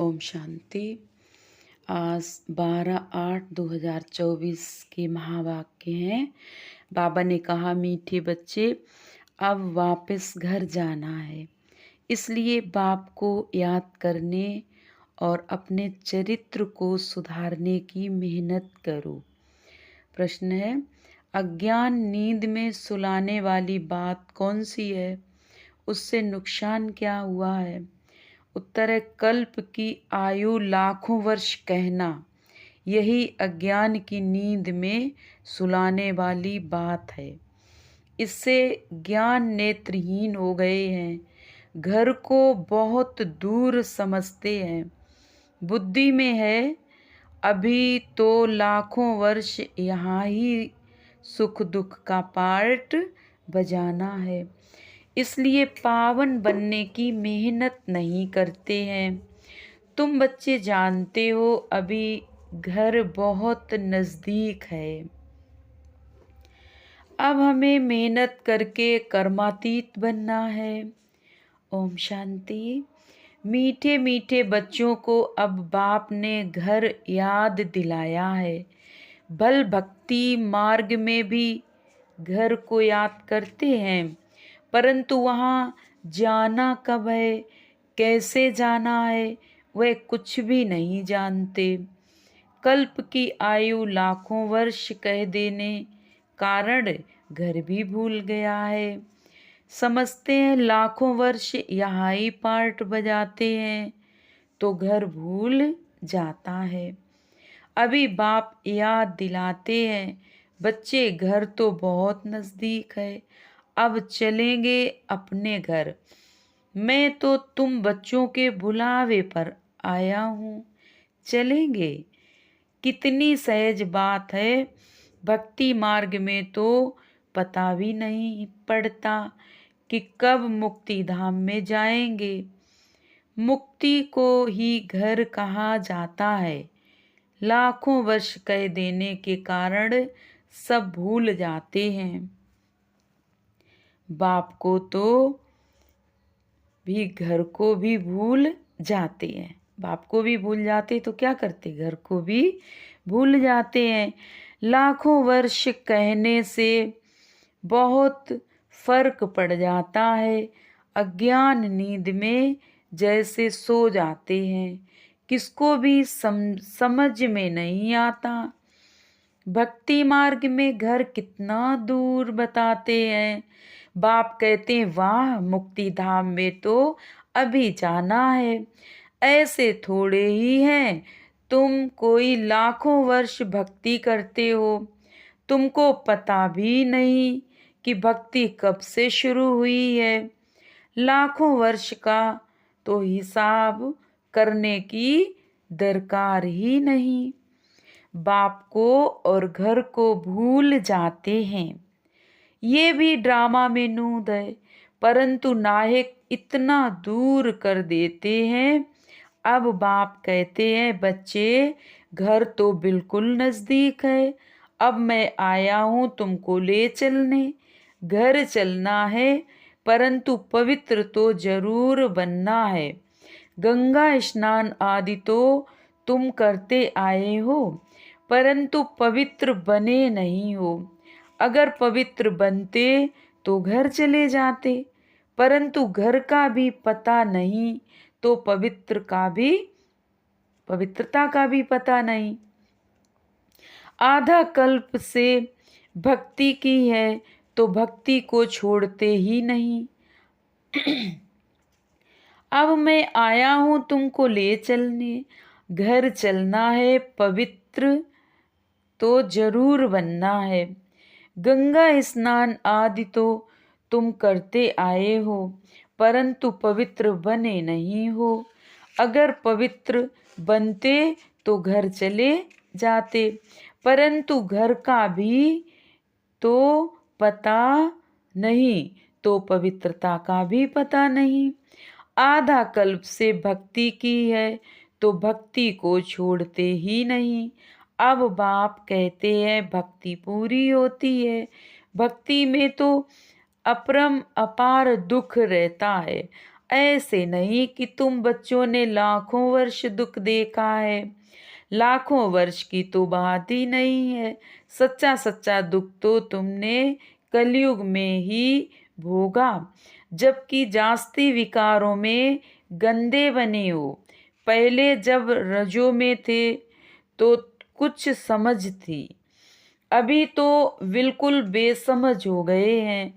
ओम शांति। आज 12/8/2024 के महावाक्य हैं। बाबा ने कहा, मीठे बच्चे, अब वापस घर जाना है, इसलिए बाप को याद करने और अपने चरित्र को सुधारने की मेहनत करो। प्रश्न है, अज्ञान नींद में सुलाने वाली बात कौन सी है? उससे नुकसान क्या हुआ है? उत्तर है, कल्प की आयु लाखों वर्ष कहना, यही अज्ञान की नींद में सुलाने वाली बात है। इससे ज्ञान नेत्रहीन हो गए हैं, घर को बहुत दूर समझते हैं। बुद्धि में है, अभी तो लाखों वर्ष यहाँ ही सुख दुख का पार्ट बजाना है, इसलिए पावन बनने की मेहनत नहीं करते हैं। तुम बच्चे जानते हो, अभी घर बहुत नज़दीक है। अब हमें मेहनत करके कर्मातीत बनना है। ओम शांति। मीठे मीठे बच्चों को अब बाप ने घर याद दिलाया है। भल भक्ति मार्ग में भी घर को याद करते हैं, परंतु वहाँ जाना कब है, कैसे जाना है, वह कुछ भी नहीं जानते। कल्प की आयु लाखों वर्ष कह देने कारण घर भी भूल गया है। समझते हैं लाखों वर्ष यहाँ ही पार्ट बजाते हैं, तो घर भूल जाता है। अभी बाप याद दिलाते हैं, बच्चे घर तो बहुत नज़दीक है, अब चलेंगे अपने घर। मैं तो तुम बच्चों के बुलावे पर आया हूँ, चलेंगे। कितनी सहज बात है। भक्ति मार्ग में तो पता भी नहीं पड़ता कि कब मुक्ति धाम में जाएंगे। मुक्ति को ही घर कहा जाता है। लाखों वर्ष कह देने के कारण सब भूल जाते हैं। बाप को तो भी घर को भी भूल जाते हैं। बाप को भी भूल जाते तो क्या करते, घर को भी भूल जाते हैं। लाखों वर्ष कहने से बहुत फर्क पड़ जाता है। अज्ञान नींद में जैसे सो जाते हैं, किसको भी समझ में नहीं आता। भक्ति मार्ग में घर कितना दूर बताते हैं। बाप कहते हैं, वाह, मुक्ति धाम में तो अभी जाना है। ऐसे थोड़े ही हैं, तुम कोई लाखों वर्ष भक्ति करते हो, तुमको पता भी नहीं कि भक्ति कब से शुरू हुई है। लाखों वर्ष का तो हिसाब करने की दरकार ही नहीं। बाप को और घर को भूल जाते हैं। ये भी ड्रामा में नूद है, परंतु नायक इतना दूर कर देते हैं। अब बाप कहते हैं, बच्चे, घर तो बिल्कुल नज़दीक है, अब मैं आया हूँ तुमको ले चलने। घर चलना है, परंतु पवित्र तो जरूर बनना है। गंगा स्नान आदि तो तुम करते आए हो, परंतु पवित्र बने नहीं हो। अगर पवित्र बनते तो घर चले जाते, परंतु घर का भी पता नहीं तो पवित्रता का भी पता नहीं। आधा कल्प से भक्ति की है तो भक्ति को छोड़ते ही नहीं। अब मैं आया हूँ तुमको ले चलने। घर चलना है, पवित्र तो जरूर बनना है। गंगा स्नान आदि तो तुम करते आए हो, परंतु पवित्र बने नहीं हो। अगर पवित्र बनते तो घर चले जाते, परंतु घर का भी तो पता नहीं तो पवित्रता का भी पता नहीं। आधा कल्प से भक्ति की है तो भक्ति को छोड़ते ही नहीं। अब बाप कहते हैं, भक्ति पूरी होती है। भक्ति में तो अपरम अपार दुख रहता है। ऐसे नहीं कि तुम बच्चों ने लाखों वर्ष दुख देखा है। लाखों वर्ष की तो बात ही नहीं है। सच्चा सच्चा दुख तो तुमने कलयुग में ही भोगा, जबकि जास्ती विकारों में गंदे बने हो। पहले जब रजों में थे तो कुछ समझ थी, अभी तो बिल्कुल बेसमझ हो गए हैं।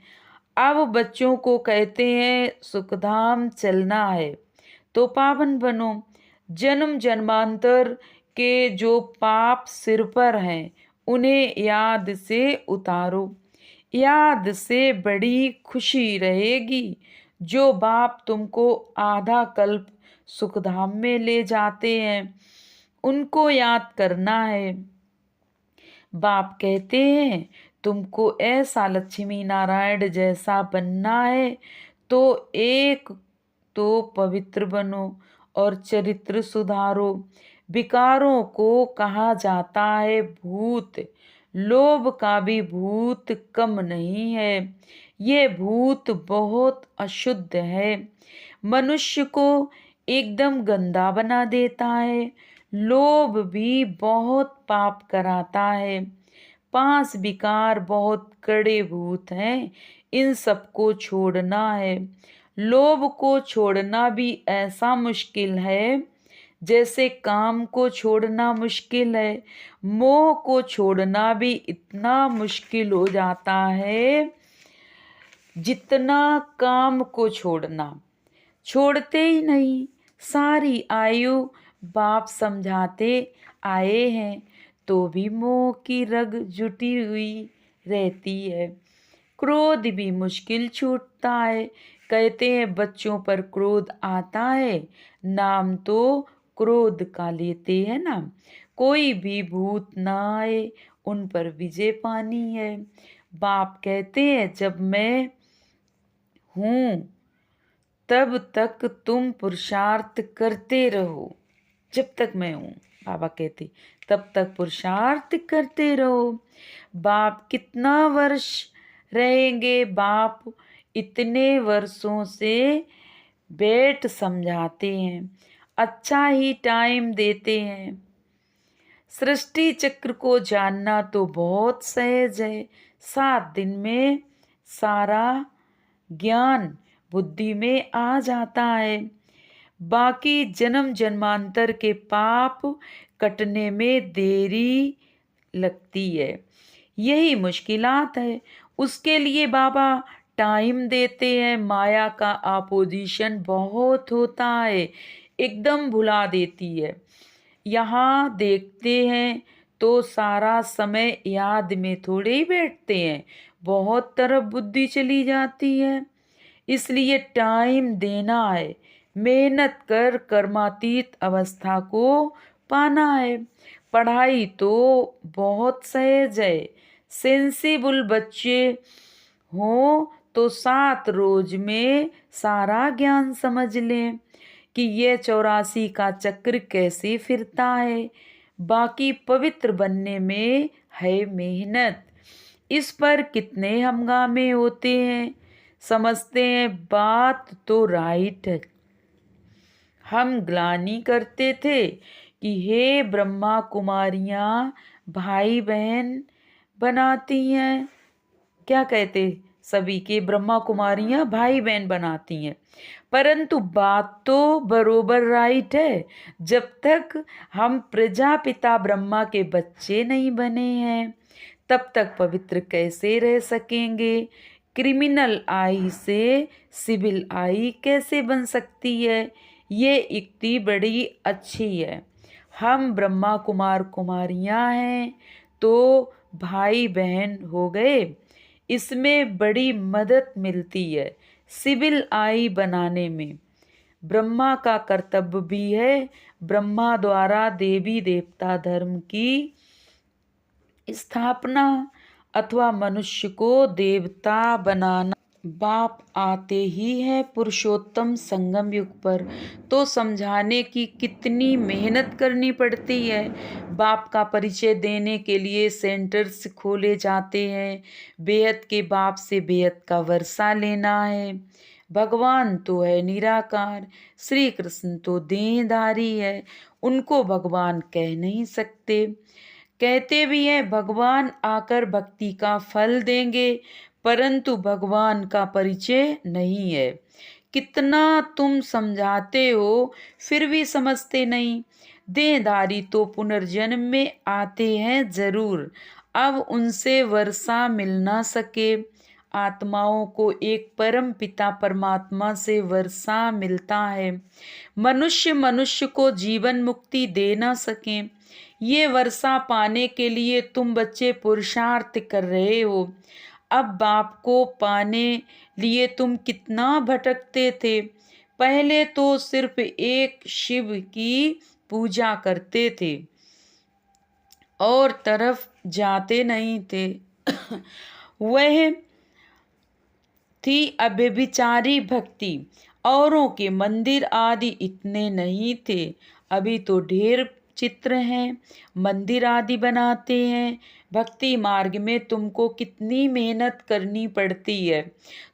अब बच्चों को कहते हैं सुखधाम चलना है तो पावन बनो। जन्म जन्मांतर के जो पाप सिर पर हैं उन्हें याद से उतारो। याद से बड़ी खुशी रहेगी। जो बाप तुमको आधा कल्प सुखधाम में ले जाते हैं उनको याद करना है। बाप कहते हैं तुमको ऐसा लक्ष्मी नारायण जैसा बनना है तो एक तो पवित्र बनो और चरित्र सुधारो। विकारों को कहा जाता है भूत। लोभ का भी भूत कम नहीं है। ये भूत बहुत अशुद्ध है, मनुष्य को एकदम गंदा बना देता है। लोभ भी बहुत पाप कराता है। 5 विकार बहुत कड़े भूत हैं, इन सबको छोड़ना है। लोभ को छोड़ना भी ऐसा मुश्किल है जैसे काम को छोड़ना मुश्किल है। मोह को छोड़ना भी इतना मुश्किल हो जाता है जितना काम को छोड़ना। छोड़ते ही नहीं। सारी आयु बाप समझाते आए हैं तो भी मोह की रग जुटी हुई रहती है। क्रोध भी मुश्किल छूटता है। कहते हैं बच्चों पर क्रोध आता है, नाम तो क्रोध का लेते हैं ना। कोई भी भूत ना आए, उन पर विजय पानी है। बाप कहते हैं जब मैं हूँ तब तक तुम पुरुषार्थ करते रहो। जब तक मैं हूँ, बाबा कहते, तब तक पुरुषार्थ करते रहो। बाप कितना वर्ष रहेंगे? बाप इतने वर्षों से बैठ समझाते हैं, अच्छा ही टाइम देते हैं। सृष्टि चक्र को जानना तो बहुत सहज है। 7 दिन में सारा ज्ञान बुद्धि में आ जाता है। बाकी जन्म जन्मांतर के पाप कटने में देरी लगती है। यही मुश्किलात है। उसके लिए बाबा टाइम देते हैं। माया का अपोजिशन बहुत होता है, एकदम भुला देती है। यहाँ देखते हैं तो सारा समय याद में थोड़े ही बैठते हैं, बहुत तरफ बुद्धि चली जाती है। इसलिए टाइम देना है, मेहनत कर कर्मातीत अवस्था को पाना है। पढ़ाई तो बहुत सहज है। सेंसिबल बच्चे हों तो 7 रोज में सारा ज्ञान समझ लें कि ये 84 का चक्र कैसे फिरता है। बाकी पवित्र बनने में है मेहनत। इस पर कितने हंगामे होते हैं। समझते हैं बात तो राइट है। हम ग्लानि करते थे कि हे ब्रह्मा कुमारियाँ भाई बहन बनाती हैं। क्या कहते? सभी के ब्रह्मा कुमारियाँ भाई बहन बनाती हैं। परंतु बात तो बरोबर राइट है। जब तक हम प्रजापिता ब्रह्मा के बच्चे नहीं बने हैं तब तक पवित्र कैसे रह सकेंगे? क्रिमिनल आई से सिविल आई कैसे बन सकती है? ये युक्ति बड़ी अच्छी है। हम ब्रह्मा कुमार कुमारियाँ हैं तो भाई बहन हो गए। इसमें बड़ी मदद मिलती है सिविल आई बनाने में। ब्रह्मा का कर्तव्य भी है ब्रह्मा द्वारा देवी देवता धर्म की स्थापना अथवा मनुष्य को देवता बनाना। बाप आते ही है पुरुषोत्तम संगम युग पर तो समझाने की कितनी मेहनत करनी पड़ती है। बाप का परिचय देने के लिए सेंटर्स खोले जाते हैं। बेहद के बाप से बेहद का वर्षा लेना है। भगवान तो है निराकार, श्री कृष्ण तो देहधारी है, उनको भगवान कह नहीं सकते। कहते भी हैं भगवान आकर भक्ति का फल देंगे, परंतु भगवान का परिचय नहीं है। कितना तुम समझाते हो फिर भी समझते नहीं। देहधारी तो पुनर्जन्म में आते हैं जरूर, अब उनसे वर्षा मिल ना सके। आत्माओं को एक परम पिता परमात्मा से वर्षा मिलता है। मनुष्य मनुष्य को जीवन मुक्ति दे ना सके। ये वर्षा पाने के लिए तुम बच्चे पुरुषार्थ कर रहे हो। अब बाप को पाने लिए तुम कितना भटकते थे। पहले तो सिर्फ एक शिव की पूजा करते थे और तरफ जाते नहीं थे। वह थी अव्यभिचारी भक्ति। औरों के मंदिर आदि इतने नहीं थे, अभी तो ढेर चित्र हैं, मंदिर आदि बनाते हैं। भक्ति मार्ग में तुमको कितनी मेहनत करनी पड़ती है।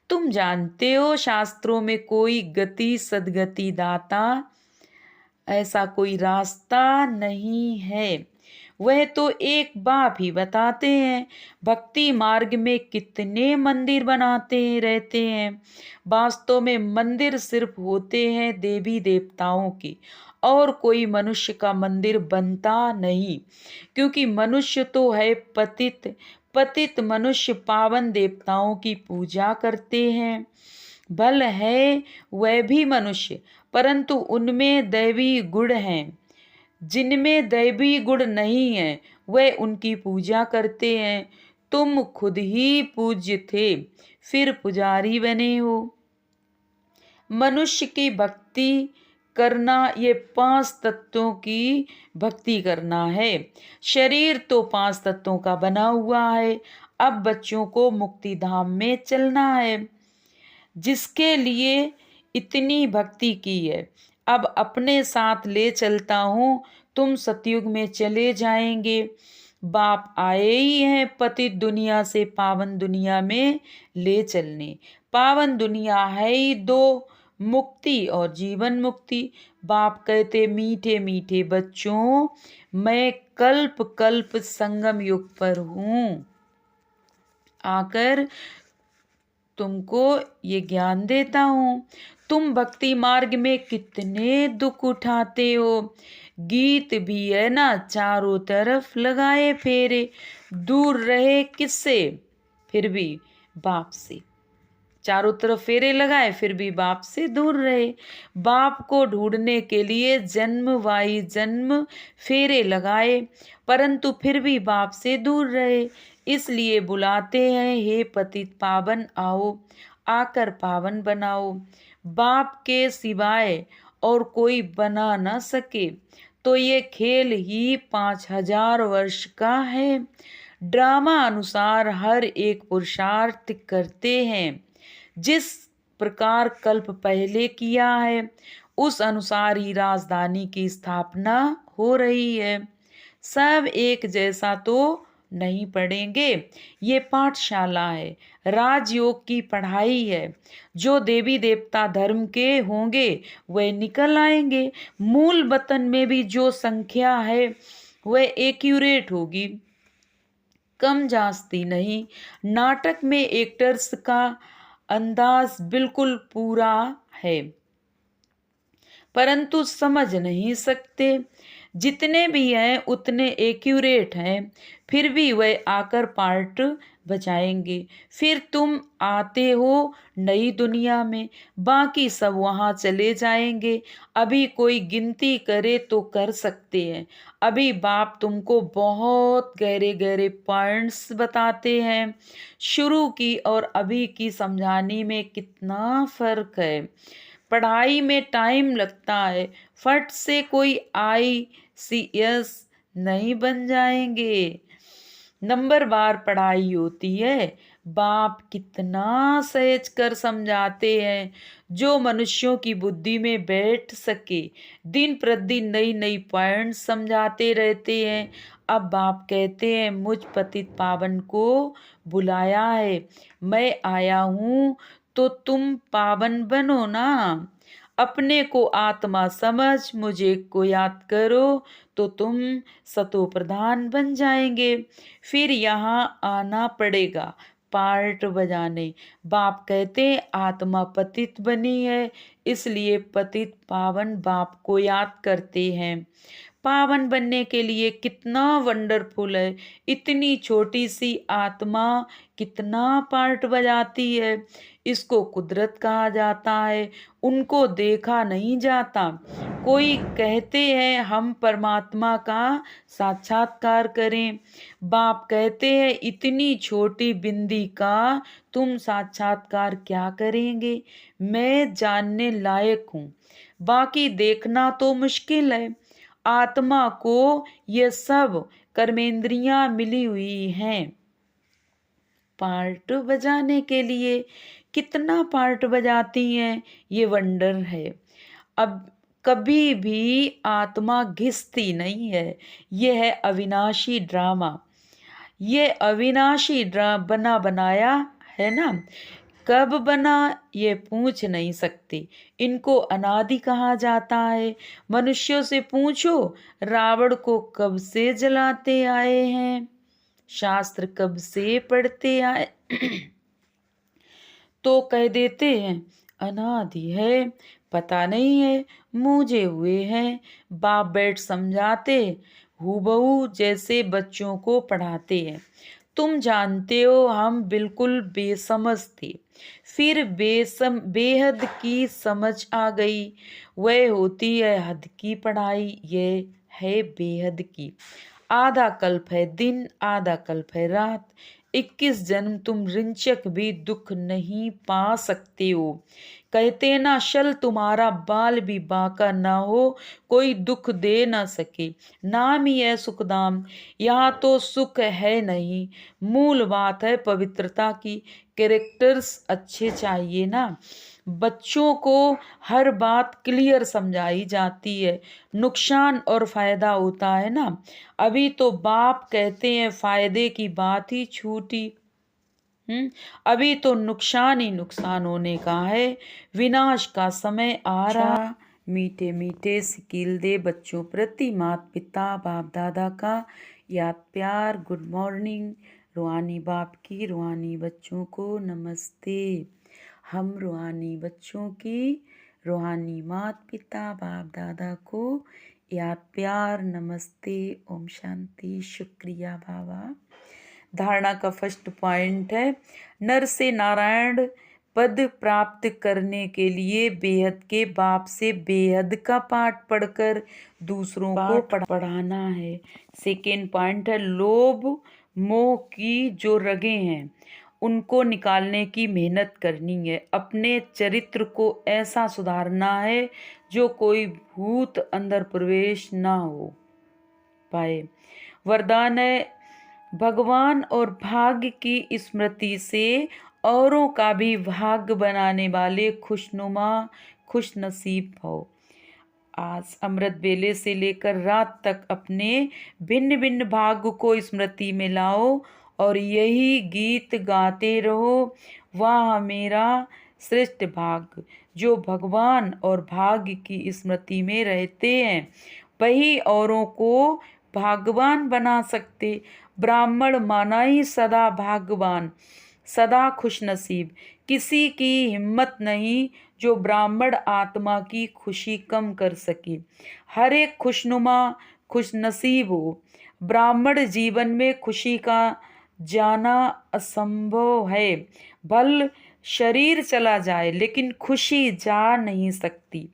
तुम जानते हो शास्त्रों में कोई गति सदगति दाता ऐसा कोई रास्ता नहीं है। वह तो एक बाप ही बताते हैं। भक्ति मार्ग में कितने मंदिर बनाते रहते हैं। वास्तव में मंदिर सिर्फ होते हैं देवी देवताओं की, और कोई मनुष्य का मंदिर बनता नहीं, क्योंकि मनुष्य तो है पतित। पतित मनुष्य पावन देवताओं की पूजा करते हैं। भल है वह भी मनुष्य, परंतु उनमें दैवी गुण हैं। जिनमें दैवी गुण नहीं है वह उनकी पूजा करते हैं। तुम खुद ही पूज्य थे, फिर पुजारी बने हो। मनुष्य की भक्ति करना ये 5 तत्वों की भक्ति करना है। शरीर तो 5 तत्वों का बना हुआ है। अब बच्चों को मुक्ति धाम में चलना है, जिसके लिए इतनी भक्ति की है। अब अपने साथ ले चलता हूँ, तुम सतयुग में चले जाएंगे। बाप आए ही हैं पतित दुनिया से पावन दुनिया में ले चलने। पावन दुनिया है ही 2, मुक्ति और जीवन मुक्ति। बाप कहते मीठे मीठे बच्चों, मैं कल्प कल्प संगम युग पर हूँ, आकर तुमको ये ज्ञान देता हूँ। तुम भक्ति मार्ग में कितने दुख उठाते हो। गीत भी है ना, चारों तरफ लगाए फेरे, दूर रहे किससे, फिर भी बाप से। चारों तरफ फेरे लगाए फिर भी बाप से दूर रहे। बाप को ढूंढने के लिए जन्म वाई जन्म फेरे लगाए, परंतु फिर भी बाप से दूर रहे। इसलिए बुलाते हैं, हे पतित पावन आओ, आकर पावन बनाओ। बाप के सिवाय और कोई बना न सके, तो ये खेल ही 5000 वर्ष का है। ड्रामा अनुसार हर एक पुरुषार्थ करते हैं। जिस प्रकार कल्प पहले किया है, उस अनुसार ही राजधानी की स्थापना हो रही है। सब एक जैसा तो नहीं पढ़ेंगे। ये पाठशाला है, राजयोग की पढ़ाई है। जो देवी देवता धर्म के होंगे वह निकल आएंगे। मूल वतन में भी जो संख्या है वह एक्यूरेट होगी, कम जास्ती नहीं। नाटक में एक्टर्स का अंदाज बिल्कुल पूरा है, परंतु समझ नहीं सकते। जितने भी हैं उतने एक्यूरेट हैं, फिर भी वह आकर पार्ट बचाएंगे। फिर तुम आते हो नई दुनिया में, बाकी सब वहाँ चले जाएंगे। अभी कोई गिनती करे तो कर सकते हैं। अभी बाप तुमको बहुत गहरे गहरे पॉइंट्स बताते हैं। शुरू की और अभी की समझाने में कितना फर्क है। पढ़ाई में टाइम लगता है, फट से कोई ICS नहीं बन जाएंगे। नंबर बार पढ़ाई होती है। बाप कितना सहज कर समझाते हैं, जो मनुष्यों की बुद्धि में बैठ सके। दिन प्रतिदिन नई नई पॉइंट समझाते रहते हैं। अब बाप कहते हैं, मुझ पतित पावन को बुलाया है, मैं आया हूँ तो तुम पावन बनो ना। अपने को आत्मा समझ मुझे को याद करो तो तुम सतो प्रधान बन जाएंगे। फिर यहाँ आना पड़ेगा पार्ट बजाने। बाप कहते आत्मा पतित बनी है, इसलिए पतित पावन बाप को याद करते हैं। पावन बनने के लिए कितना वंडरफुल है, इतनी छोटी सी आत्मा कितना पार्ट बजाती है। इसको कुदरत कहा जाता है, उनको देखा नहीं जाता। कोई कहते हैं हम परमात्मा का साक्षात्कार करें, बाप कहते हैं इतनी छोटी बिंदी का तुम साक्षात्कार क्या करेंगे। मैं जानने लायक हूँ, बाकी देखना तो मुश्किल है। आत्मा को ये सब कर्मेंद्रियां मिली हुई हैं पार्ट बजाने के लिए। कितना पार्ट बजाती हैं ये वंडर है। अब कभी भी आत्मा घिसती नहीं है। यह है अविनाशी ड्रामा। ये अविनाशी बना बनाया है ना, कब बना ये पूछ नहीं सकते। इनको अनादि कहा जाता है। मनुष्यों से पूछो रावण को कब से जलाते आए हैं, शास्त्र कब से पढ़ते आए तो कह देते हैं अनादि है, पता नहीं है, मुझे हुए हैं। बाप बैठ समझाते हूबहू जैसे बच्चों को पढ़ाते हैं। तुम जानते हो हम बिल्कुल बेसमझ थे, फिर बेहद की समझ आ गई। वह होती है हद की पढ़ाई, ये है बेहद की। आधा कल्प है दिन, आधा कल्प है रात। 21 जन्म तुम रिंचक भी दुख नहीं पा सकते हो। कहते ना शल तुम्हारा बाल भी बांका ना हो, कोई दुख दे ना सके। नाम ही है सुखधाम, यहाँ तो सुख है नहीं। मूल बात है पवित्रता की। कैरेक्टर्स अच्छे चाहिए ना। बच्चों को हर बात क्लियर समझाई जाती है, नुकसान और फायदा होता है ना। अभी तो बाप कहते हैं फायदे की बात ही छूटी। अभी तो नुकसान ही नुकसान होने का है। विनाश का समय आ रहा। मीठे मीठे सिकील दे बच्चों प्रति माता पिता बाप दादा का याद प्यार। Good morning. रूहानी बाप की रूहानी बच्चों को नमस्ते। हम रूहानी बच्चों की रूहानी माता पिता बाप दादा को याद प्यार नमस्ते। ओम शांति। शुक्रिया बाबा। धारणा का फर्स्ट पॉइंट है नर से नारायण पद प्राप्त करने के लिए बेहद के बाप से बेहद का पाठ पढ़कर दूसरों को पढ़ाना है। सेकेंड पॉइंट है लोभ मोह की जो रगें हैं उनको निकालने की मेहनत करनी है। अपने चरित्र को ऐसा सुधारना है जो कोई भूत अंदर प्रवेश ना हो पाए। वरदान है भगवान और भाग्य की स्मृति से औरों का भी भाग्य बनाने वाले खुशनुमा खुश नसीब हो। आज अमृत बेले से लेकर रात तक अपने भिन्न भिन्न भाग्य को स्मृति में लाओ और यही गीत गाते रहो। वाह मेरा श्रेष्ठ भाग्य। जो भगवान और भाग्य की स्मृति में रहते हैं वही औरों को भाग्यवान बना सकते। ब्राह्मण माना ही सदा भाग्यवान, सदा खुशनसीब। किसी की हिम्मत नहीं जो ब्राह्मण आत्मा की खुशी कम कर सके। हर एक खुशनुमा खुशनसीब हो। ब्राह्मण जीवन में खुशी का जाना असंभव है। भल शरीर चला जाए लेकिन खुशी जा नहीं सकती।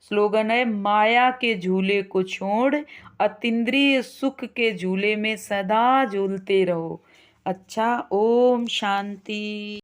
स्लोगन है माया के झूले को छोड़ अतीन्द्रिय सुख के झूले में सदा झूलते रहो। अच्छा, ओम शांति।